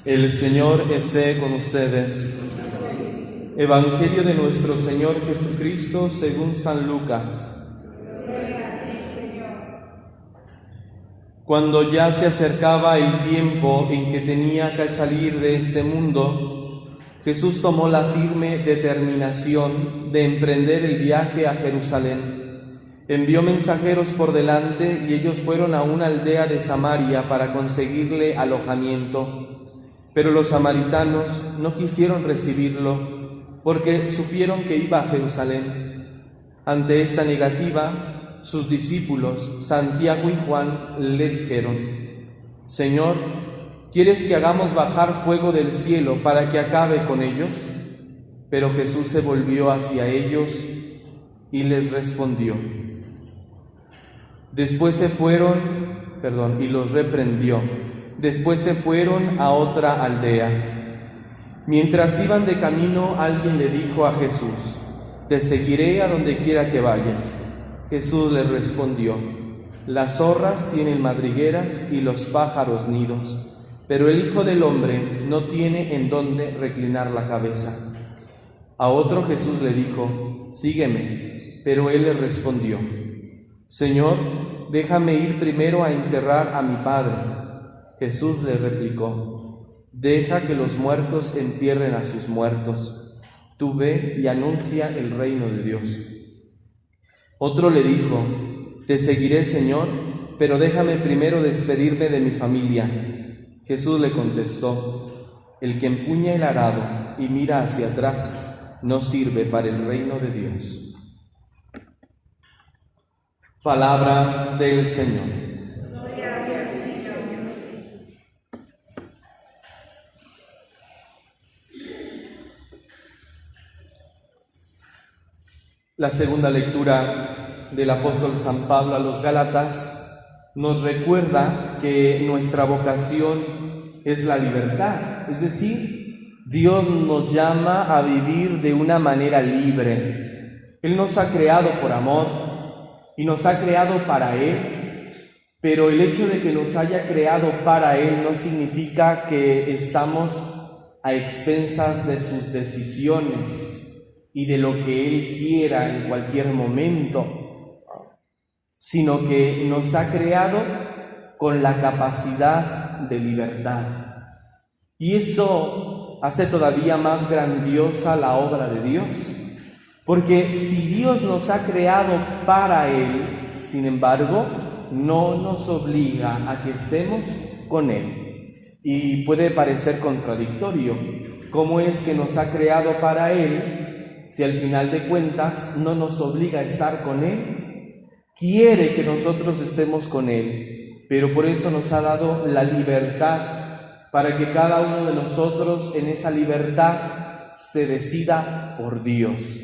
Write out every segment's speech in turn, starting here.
El Señor esté con ustedes. Evangelio de nuestro Señor Jesucristo según San Lucas. Cuando ya se acercaba el tiempo en que tenía que salir de este mundo, Jesús tomó la firme determinación de emprender el viaje a Jerusalén. Envió mensajeros por delante y ellos fueron a una aldea de Samaria para conseguirle alojamiento. Pero los samaritanos no quisieron recibirlo porque supieron que iba a Jerusalén. Ante esta negativa, sus discípulos, Santiago y Juan, le dijeron: Señor, ¿quieres que hagamos bajar fuego del cielo para que acabe con ellos? Pero Jesús se volvió hacia ellos y les respondió. Y los reprendió. Después se fueron a otra aldea. Mientras iban de camino, alguien le dijo a Jesús: Te seguiré a donde quiera que vayas. Jesús le respondió: Las zorras tienen madrigueras y los pájaros nidos, pero el Hijo del Hombre no tiene en dónde reclinar la cabeza. A otro Jesús le dijo: Sígueme. Pero él le respondió: Señor, déjame ir primero a enterrar a mi padre. Jesús le replicó: Deja que los muertos entierren a sus muertos. Tú ve y anuncia el reino de Dios. Otro le dijo: Te seguiré, Señor, pero déjame primero despedirme de mi familia. Jesús le contestó: El que empuña el arado y mira hacia atrás no sirve para el reino de Dios. Palabra del Señor. La segunda lectura del apóstol San Pablo a los Gálatas nos recuerda que nuestra vocación es la libertad, es decir, Dios nos llama a vivir de una manera libre. Él nos ha creado por amor y nos ha creado para Él, pero el hecho de que nos haya creado para Él no significa que estamos a expensas de sus decisiones y de lo que Él quiera en cualquier momento, sino que nos ha creado con la capacidad de libertad. Y esto hace todavía más grandiosa la obra de Dios, porque si Dios nos ha creado para Él, sin embargo, no nos obliga a que estemos con Él. Y puede parecer contradictorio. ¿Cómo es que nos ha creado para Él si al final de cuentas no nos obliga a estar con Él? Quiere que nosotros estemos con Él, pero por eso nos ha dado la libertad, para que cada uno de nosotros en esa libertad se decida por Dios.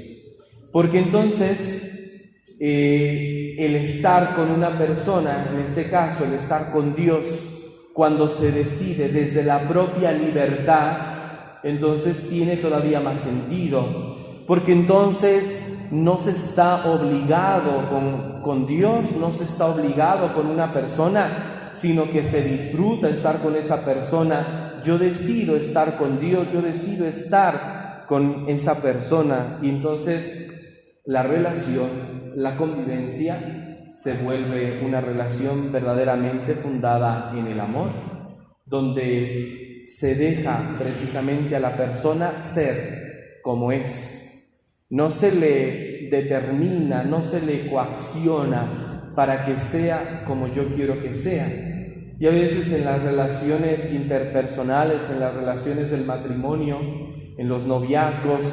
Porque entonces el estar con una persona, en este caso el estar con Dios, cuando se decide desde la propia libertad, entonces tiene todavía más sentido. Porque entonces no se está obligado con Dios, no se está obligado con una persona, sino que se disfruta estar con esa persona. Yo decido estar con Dios, yo decido estar con esa persona. Y entonces la relación, la convivencia, se vuelve una relación verdaderamente fundada en el amor, donde se deja precisamente a la persona ser como es. No se le determina, no se le coacciona para que sea como yo quiero que sea. Y a veces en las relaciones interpersonales, en las relaciones del matrimonio, en los noviazgos,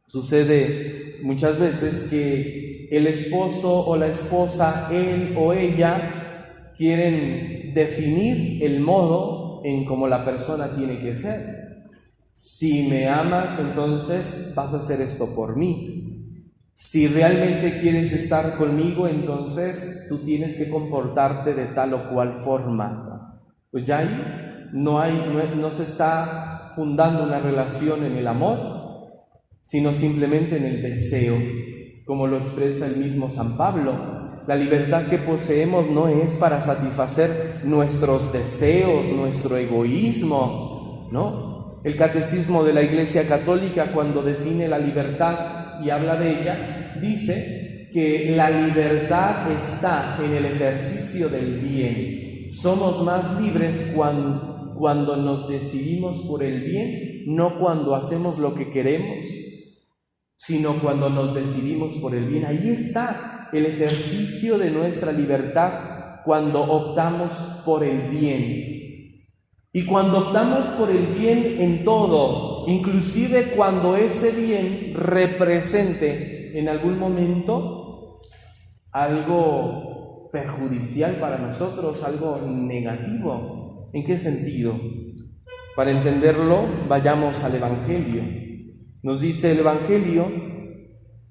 sucede muchas veces que el esposo o la esposa, él o ella, quieren definir el modo en cómo la persona tiene que ser. Si me amas, entonces vas a hacer esto por mí. Si realmente quieres estar conmigo, entonces tú tienes que comportarte de tal o cual forma. Pues ya ahí no se está fundando una relación en el amor, sino simplemente en el deseo, como lo expresa el mismo San Pablo. La libertad que poseemos no es para satisfacer nuestros deseos, nuestro egoísmo, ¿no? El Catecismo de la Iglesia Católica, cuando define la libertad y habla de ella, dice que la libertad está en el ejercicio del bien. Somos más libres cuando nos decidimos por el bien, no cuando hacemos lo que queremos, sino cuando nos decidimos por el bien. Ahí está el ejercicio de nuestra libertad, cuando optamos por el bien. Y cuando optamos por el bien en todo, inclusive cuando ese bien represente en algún momento algo perjudicial para nosotros, algo negativo. ¿En qué sentido? Para entenderlo, vayamos al Evangelio. Nos dice el Evangelio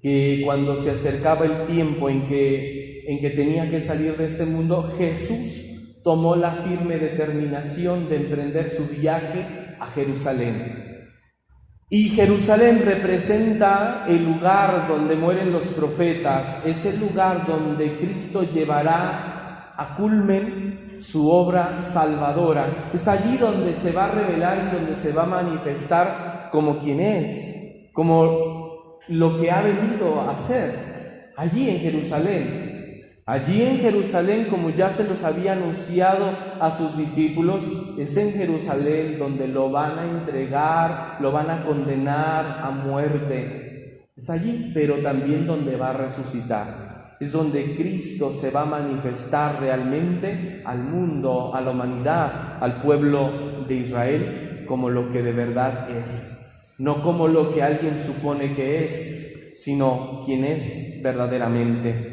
que cuando se acercaba el tiempo en que tenía que salir de este mundo, Jesús tomó la firme determinación de emprender su viaje a Jerusalén. Y Jerusalén representa el lugar donde mueren los profetas, es el lugar donde Cristo llevará a culmen su obra salvadora. Es allí donde se va a revelar y donde se va a manifestar como quien es, como lo que ha venido a hacer, allí en Jerusalén. Allí en Jerusalén, como ya se los había anunciado a sus discípulos, es en Jerusalén donde lo van a entregar, lo van a condenar a muerte. Es allí, pero también donde va a resucitar. Es donde Cristo se va a manifestar realmente al mundo, a la humanidad, al pueblo de Israel, como lo que de verdad es. No como lo que alguien supone que es, sino quien es verdaderamente.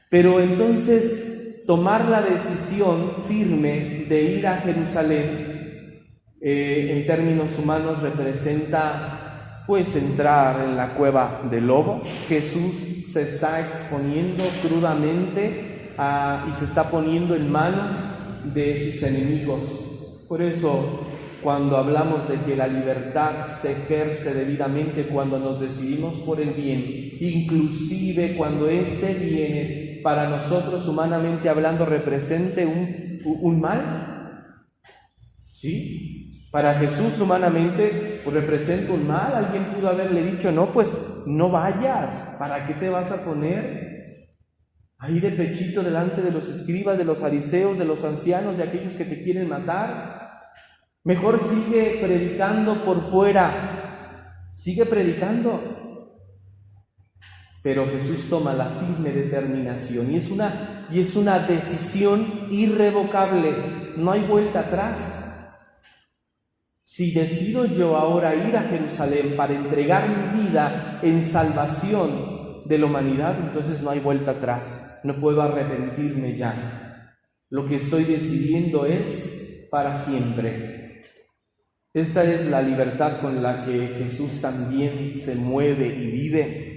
Pero entonces tomar la decisión firme de ir a Jerusalén, en términos humanos representa pues entrar en la cueva del lobo. Jesús se está exponiendo crudamente y se está poniendo en manos de sus enemigos. Por eso, cuando hablamos de que la libertad se ejerce debidamente cuando nos decidimos por el bien, inclusive cuando este viene para nosotros humanamente hablando represente un mal, ¿sí? Para Jesús humanamente pues representa un mal. Alguien pudo haberle dicho, no, pues no vayas, ¿para qué te vas a poner ahí de pechito delante de los escribas, de los fariseos, de los ancianos, de aquellos que te quieren matar? Mejor sigue predicando por fuera, sigue predicando. Pero Jesús toma la firme determinación y es una decisión irrevocable, no hay vuelta atrás. Si decido yo ahora ir a Jerusalén para entregar mi vida en salvación de la humanidad, entonces no hay vuelta atrás, no puedo arrepentirme ya. Lo que estoy decidiendo es para siempre. Esta es la libertad con la que Jesús también se mueve y vive.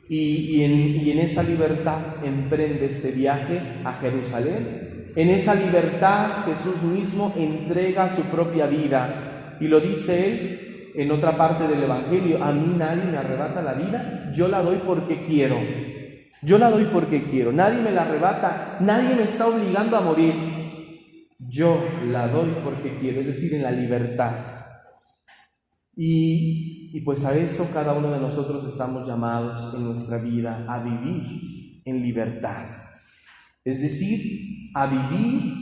Y en esa libertad emprende este viaje a Jerusalén. En esa libertad Jesús mismo entrega su propia vida. Y lo dice él en otra parte del Evangelio: a mí nadie me arrebata la vida, yo la doy porque quiero. Yo la doy porque quiero. Nadie me la arrebata, nadie me está obligando a morir. Yo la doy porque quiero, es decir, en la libertad. Y pues a eso cada uno de nosotros estamos llamados en nuestra vida, a vivir en libertad. Es decir, a vivir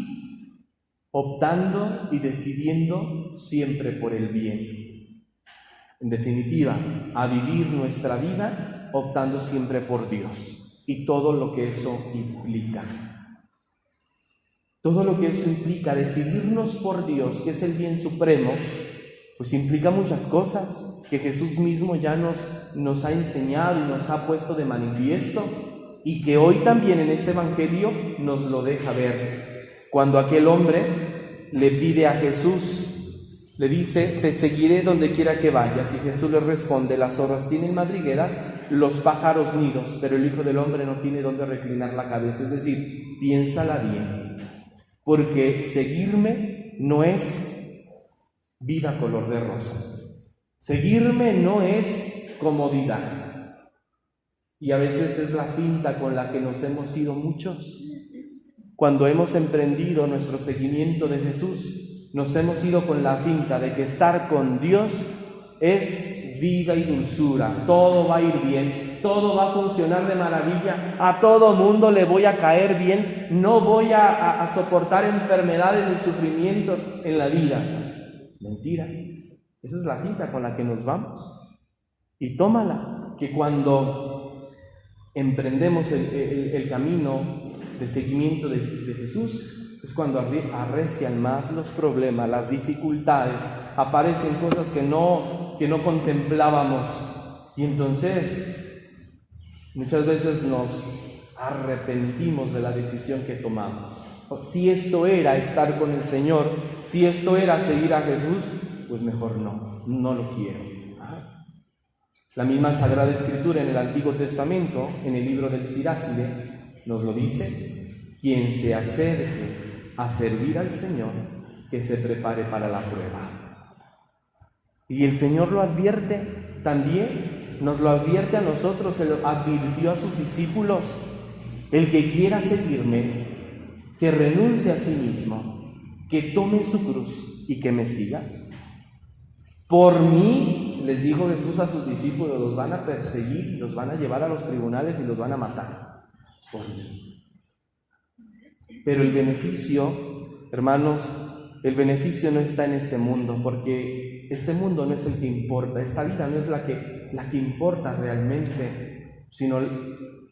optando y decidiendo siempre por el bien. En definitiva, a vivir nuestra vida optando siempre por Dios y todo lo que eso implica. Todo lo que eso implica, decidirnos por Dios, que es el bien supremo, pues implica muchas cosas que Jesús mismo ya nos ha enseñado y nos ha puesto de manifiesto, y que hoy también en este Evangelio nos lo deja ver. Cuando aquel hombre le pide a Jesús, le dice: te seguiré donde quiera que vayas, y Jesús le responde: las zorras tienen madrigueras, los pájaros nidos, pero el Hijo del Hombre no tiene donde reclinar la cabeza. Es decir, piénsala bien, porque seguirme no es vida color de rosa. Seguirme no es comodidad. Y a veces es la finta con la que nos hemos ido muchos. Cuando hemos emprendido nuestro seguimiento de Jesús, nos hemos ido con la finta de que estar con Dios es vida y dulzura, todo va a ir bien, todo va a funcionar de maravilla, a todo mundo le voy a caer bien, no voy a soportar enfermedades ni sufrimientos en la vida. Mentira, esa es la finta con la que nos vamos. Y tómala, que cuando emprendemos el camino de seguimiento de Jesús, es cuando arrecian más los problemas, las dificultades, aparecen cosas que no contemplábamos, y entonces muchas veces nos arrepentimos de la decisión que tomamos. Si esto era estar con el Señor, si esto era seguir a Jesús, pues mejor no lo quiero. La misma Sagrada Escritura en el Antiguo Testamento, en el libro del Siráside, nos lo dice: quien se acerque a servir al Señor, que se prepare para la prueba. Y el Señor lo advierte también, nos lo advierte a nosotros, se lo advirtió a sus discípulos: el que quiera seguirme, que renuncie a sí mismo, que tome su cruz y que me siga. Por mí, les dijo Jesús a sus discípulos, los van a perseguir, los van a llevar a los tribunales y los van a matar. Por mí. Pero el beneficio, hermanos, el beneficio no está en este mundo, porque este mundo no es el que importa, esta vida no es la que importa realmente, sino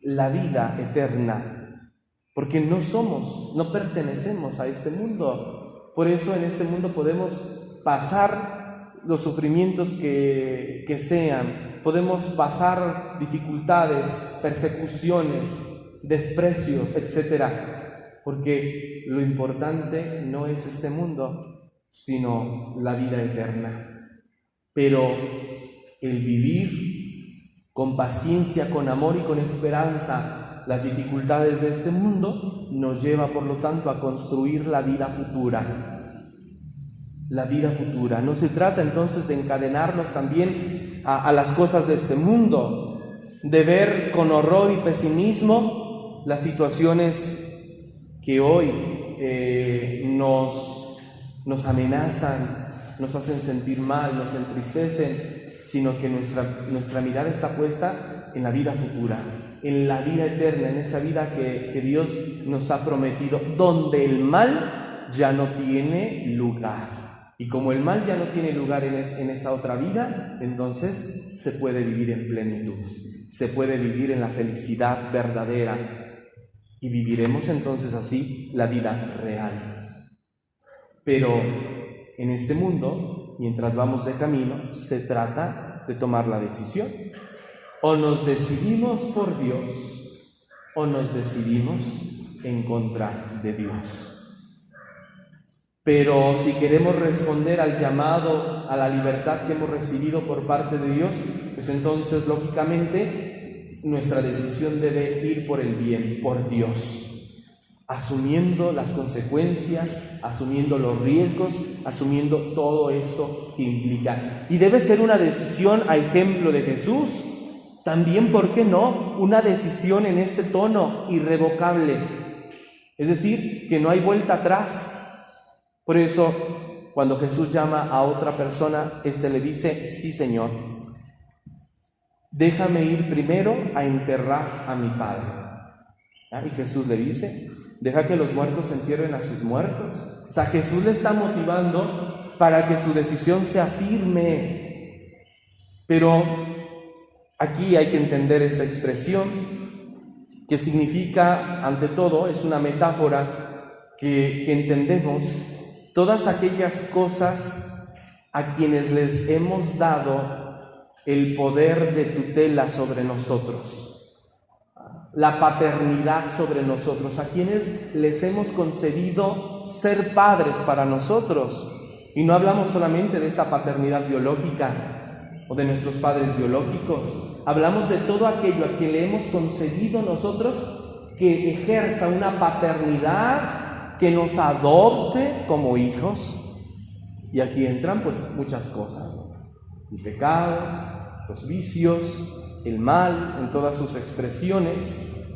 la vida eterna, porque no pertenecemos a este mundo. Por eso en este mundo podemos pasar los sufrimientos que sean, podemos pasar dificultades, persecuciones, desprecios, etcétera. Porque lo importante no es este mundo, sino la vida eterna. Pero el vivir con paciencia, con amor y con esperanza las dificultades de este mundo nos lleva, por lo tanto, a construir la vida futura. La vida futura. No se trata entonces de encadenarnos también a las cosas de este mundo, de ver con horror y pesimismo las situaciones que hoy nos amenazan, nos hacen sentir mal, nos entristecen, sino que nuestra mirada está puesta en la vida futura, en la vida eterna, en esa vida que Dios nos ha prometido, donde el mal ya no tiene lugar. Y como el mal ya no tiene lugar en esa otra vida, entonces se puede vivir en plenitud, se puede vivir en la felicidad verdadera. Y viviremos entonces así la vida real. Pero en este mundo, mientras vamos de camino, se trata de tomar la decisión. O nos decidimos por Dios, o nos decidimos en contra de Dios. Pero si queremos responder al llamado a la libertad que hemos recibido por parte de Dios, pues entonces, lógicamente, nuestra decisión debe ir por el bien, por Dios, asumiendo las consecuencias, asumiendo los riesgos, asumiendo todo esto que implica. Y debe ser una decisión a ejemplo de Jesús. También, ¿por qué no? Una decisión en este tono, irrevocable. Es decir, que no hay vuelta atrás. Por eso, cuando Jesús llama a otra persona, le dice: sí, Señor, déjame ir primero a enterrar a mi padre. Y Jesús le dice: deja que los muertos entierren a sus muertos. O sea, Jesús le está motivando para que su decisión sea firme. Pero aquí hay que entender esta expresión, que significa, ante todo, es una metáfora que entendemos todas aquellas cosas a quienes les hemos dado el poder de tutela sobre nosotros, la paternidad sobre nosotros, a quienes les hemos concedido ser padres para nosotros. Y no hablamos solamente de esta paternidad biológica o de nuestros padres biológicos, hablamos de todo aquello a quien le hemos concedido nosotros que ejerza una paternidad, que nos adopte como hijos. Y aquí entran pues muchas cosas: el pecado, los vicios, el mal en todas sus expresiones,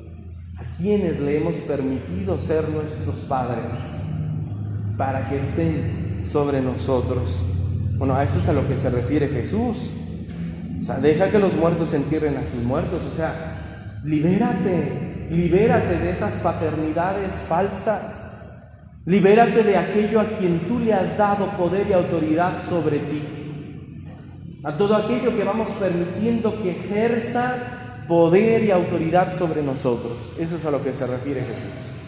a quienes le hemos permitido ser nuestros padres, para que estén sobre nosotros. Bueno, a eso es a lo que se refiere Jesús. O sea, deja que los muertos entierren a sus muertos. O sea, libérate de esas paternidades falsas. Libérate de aquello a quien tú le has dado poder y autoridad sobre ti. A todo aquello que vamos permitiendo que ejerza poder y autoridad sobre nosotros. Eso es a lo que se refiere Jesús.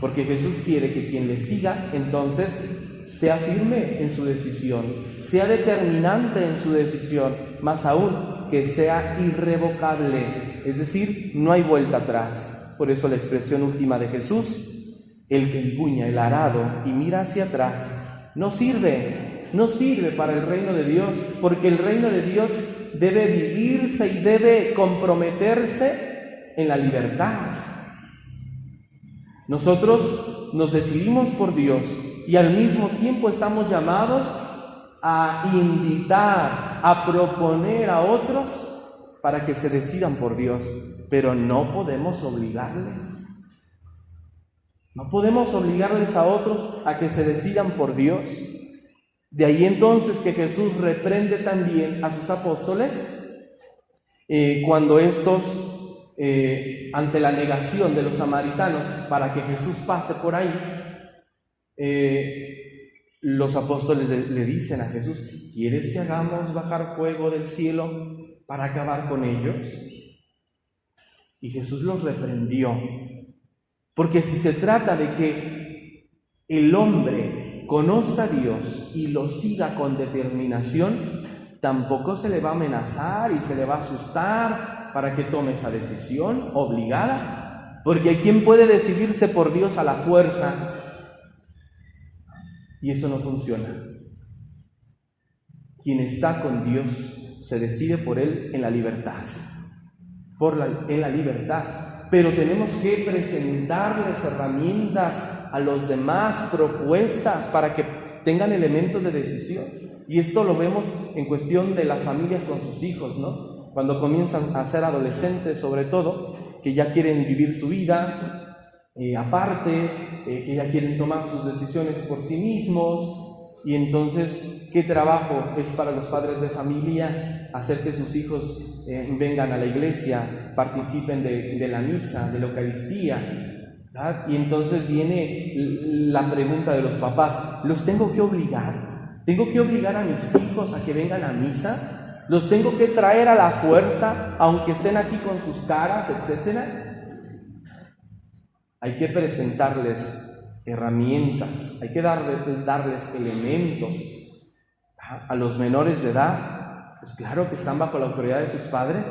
Porque Jesús quiere que quien le siga, entonces, sea firme en su decisión, sea determinante en su decisión, más aún, que sea irrevocable. Es decir, no hay vuelta atrás. Por eso la expresión última de Jesús: el que empuña el arado y mira hacia atrás, no sirve para el reino de Dios, porque el reino de Dios debe vivirse y debe comprometerse en la libertad. Nosotros nos decidimos por Dios y al mismo tiempo estamos llamados a invitar, a proponer a otros para que se decidan por Dios, pero no podemos obligarles. No podemos obligarles a otros a que se decidan por Dios. De ahí entonces que Jesús reprende también a sus apóstoles cuando estos, ante la negación de los samaritanos para que Jesús pase por ahí, los apóstoles le dicen a Jesús: ¿quieres que hagamos bajar fuego del cielo para acabar con ellos? Y Jesús los reprendió, porque si se trata de que el hombre conozca a Dios y lo siga con determinación, tampoco se le va a amenazar y se le va a asustar para que tome esa decisión obligada, porque hay quien puede decidirse por Dios a la fuerza, y eso no funciona. Quien está con Dios se decide por Él en la libertad, en la libertad. Pero tenemos que presentarles herramientas a los demás, propuestas para que tengan elementos de decisión. Y esto lo vemos en cuestión de las familias con sus hijos, ¿no? Cuando comienzan a ser adolescentes, sobre todo, que ya quieren vivir su vida aparte, que ya quieren tomar sus decisiones por sí mismos. Y entonces, ¿qué trabajo es para los padres de familia hacer que sus hijos vengan a la iglesia, participen de la misa, de la Eucaristía? ¿Verdad? Y entonces viene la pregunta de los papás: ¿los tengo que obligar? ¿Tengo que obligar a mis hijos a que vengan a misa? ¿Los tengo que traer a la fuerza, aunque estén aquí con sus caras, etcétera? Hay que presentarles herramientas, hay que darles elementos. A los menores de edad, pues claro que están bajo la autoridad de sus padres,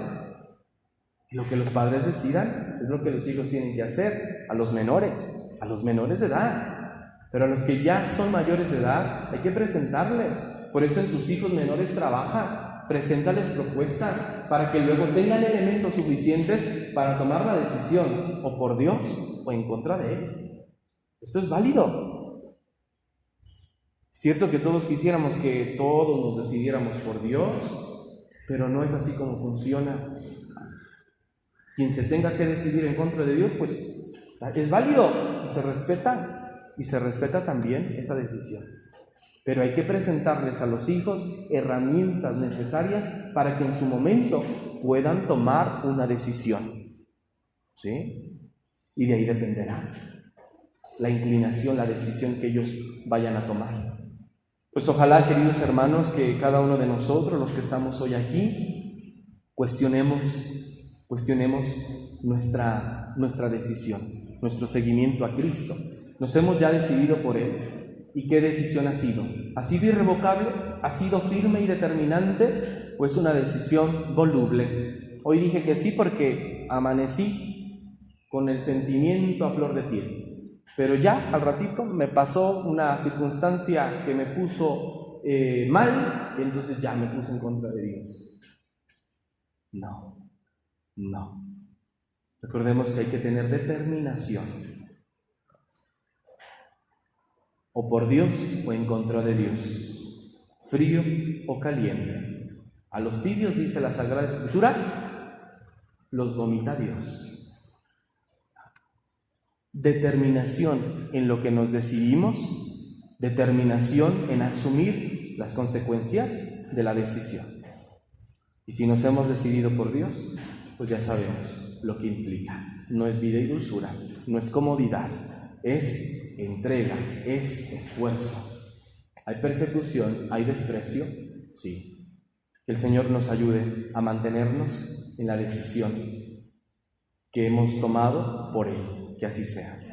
y lo que los padres decidan es lo que los hijos tienen que hacer. A los menores de edad, pero a los que ya son mayores de edad hay que presentarles. Por eso en tus hijos menores trabaja, preséntales propuestas para que luego tengan elementos suficientes para tomar la decisión, o por Dios o en contra de Él. Esto es válido. Es cierto que todos quisiéramos que todos nos decidiéramos por Dios, pero no es así como funciona. Quien se tenga que decidir en contra de Dios, pues es válido y se respeta también esa decisión. Pero hay que presentarles a los hijos herramientas necesarias para que en su momento puedan tomar una decisión. ¿Sí? Y de ahí dependerá la inclinación, la decisión que ellos vayan a tomar. Pues ojalá, queridos hermanos, que cada uno de nosotros, los que estamos hoy aquí, cuestionemos nuestra decisión, nuestro seguimiento a Cristo. Nos hemos ya decidido por Él. ¿Y qué decisión ha sido? ¿Ha sido irrevocable? ¿Ha sido firme y determinante? ¿O es una decisión voluble? Hoy dije que sí porque amanecí con el sentimiento a flor de piel, pero ya al ratito me pasó una circunstancia que me puso mal, y entonces ya me puse en contra de Dios. No. Recordemos que hay que tener determinación, o por Dios o en contra de Dios, frío o caliente. A los tibios, dice la Sagrada Escritura, los vomita Dios. Determinación en lo que nos decidimos determinación en asumir las consecuencias de la decisión. Y si nos hemos decidido por Dios, pues ya sabemos lo que implica. No es vida y dulzura, no es comodidad, es entrega, es esfuerzo. ¿Hay persecución? ¿Hay desprecio? Sí. Que el Señor nos ayude a mantenernos en la decisión que hemos tomado por Él. Que así sea.